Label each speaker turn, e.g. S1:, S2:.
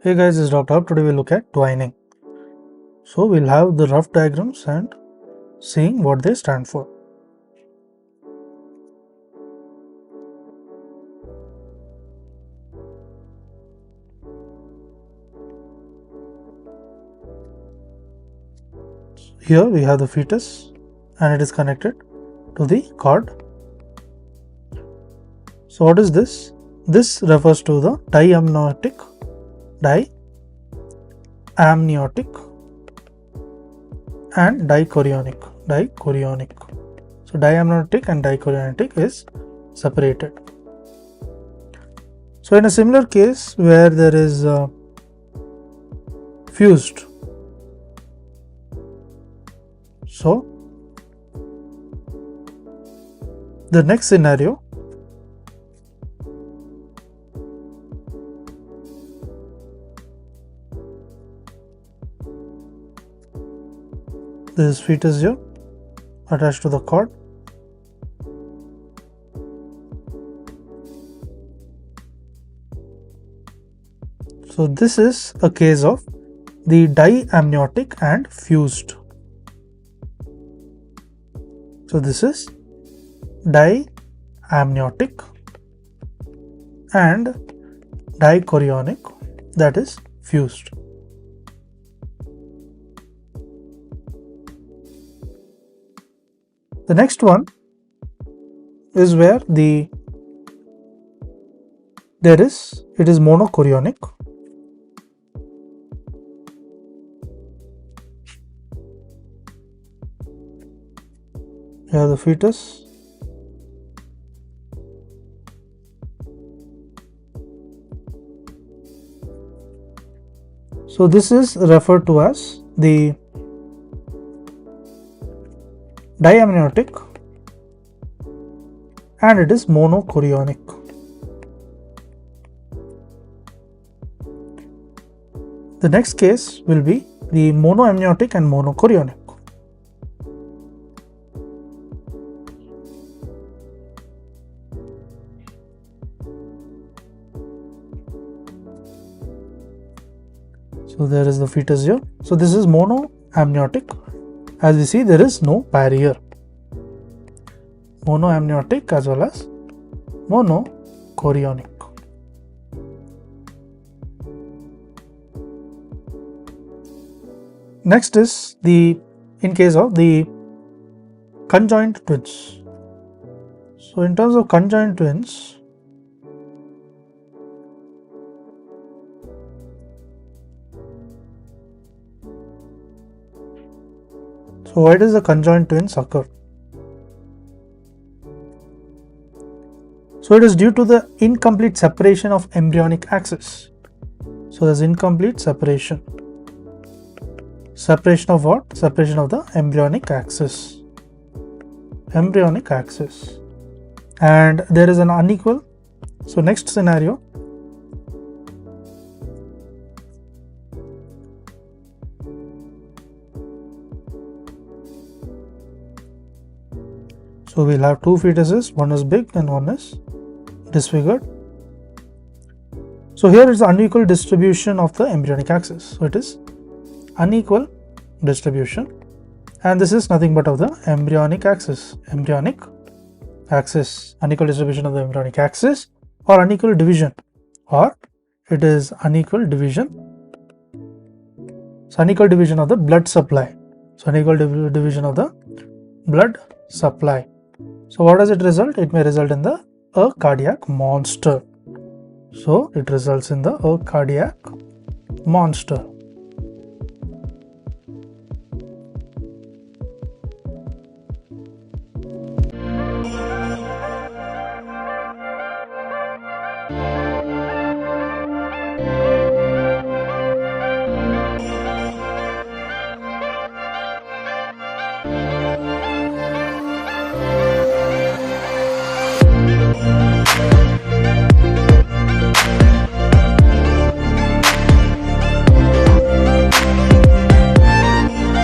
S1: Hey guys, it's Dr. Hub. Today we'll look at twining. So we'll have the rough diagrams and seeing what they stand for. Here we have the fetus and it is connected to the cord. So what is this? This refers to the diamniotic, and dichorionic. So diamniotic and dichorionic is separated. So in a similar case where there is fused, so the next scenario this is fetus here attached to the cord. So this is a case of the diamniotic and fused. So this is diamniotic and dichorionic, that is fused. The next one is where it is monochorionic. Here the fetus. So this is referred to as the diamniotic and it is monochorionic. The next case will be the monoamniotic and monochorionic. So there is the fetus here. So this is monoamniotic. As we see, there is no barrier. Monoamniotic as well as monochorionic. Next is in case of the conjoined twins. So in terms of conjoined twins, so why does the conjoined twins occur? So it is due to the incomplete separation of embryonic axis. So there's incomplete separation. Separation of what? Separation of the embryonic axis. And there is an unequal. So next scenario. So we'll have two fetuses, one is big and one is disfigured. So here is the unequal distribution of the embryonic axis. So it is unequal distribution and this is nothing but of the embryonic axis. Unequal distribution of the embryonic axis or unequal division, or it is unequal division. So unequal division of the blood supply. So unequal division of the blood supply. So what does it result? It may result in a cardiac monster. So it results in a cardiac monster.